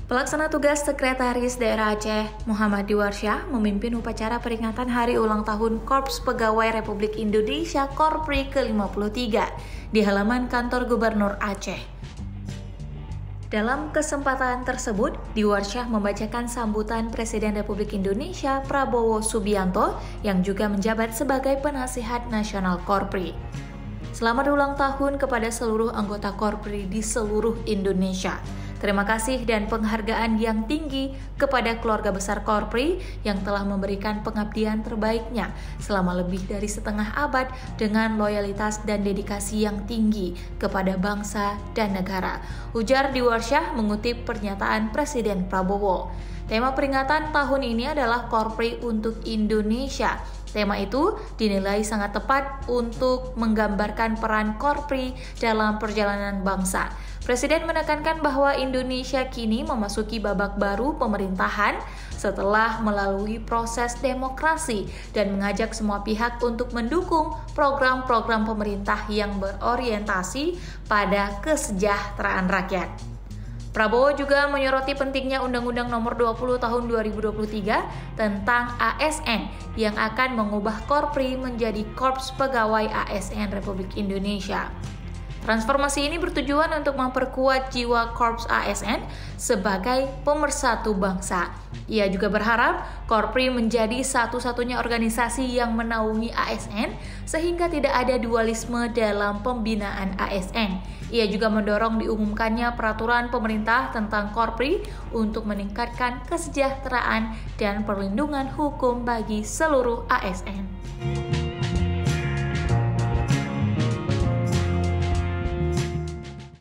Pelaksana tugas Sekretaris Daerah Aceh, Muhammad Diwarsyah, memimpin upacara peringatan Hari Ulang Tahun Korps Pegawai Republik Indonesia Korpri ke-53 di halaman kantor Gubernur Aceh. Dalam kesempatan tersebut, Diwarsyah membacakan sambutan Presiden Republik Indonesia Prabowo Subianto yang juga menjabat sebagai penasihat nasional Korpri. Selamat ulang tahun kepada seluruh anggota Korpri di seluruh Indonesia. Terima kasih dan penghargaan yang tinggi kepada keluarga besar Korpri yang telah memberikan pengabdian terbaiknya selama lebih dari setengah abad dengan loyalitas dan dedikasi yang tinggi kepada bangsa dan negara. Ujar Diwarsyah mengutip pernyataan Presiden Prabowo. Tema peringatan tahun ini adalah Korpri untuk Indonesia. Tema itu dinilai sangat tepat untuk menggambarkan peran Korpri dalam perjalanan bangsa. Presiden menekankan bahwa Indonesia kini memasuki babak baru pemerintahan setelah melalui proses demokrasi dan mengajak semua pihak untuk mendukung program-program pemerintah yang berorientasi pada kesejahteraan rakyat. Prabowo juga menyoroti pentingnya Undang-Undang Nomor 20 Tahun 2023 tentang ASN yang akan mengubah Korpri menjadi Korps Pegawai ASN Republik Indonesia. Transformasi ini bertujuan untuk memperkuat jiwa Korps ASN sebagai pemersatu bangsa. Ia juga berharap Korpri menjadi satu-satunya organisasi yang menaungi ASN sehingga tidak ada dualisme dalam pembinaan ASN. Ia juga mendorong diumumkannya peraturan pemerintah tentang Korpri untuk meningkatkan kesejahteraan dan perlindungan hukum bagi seluruh ASN.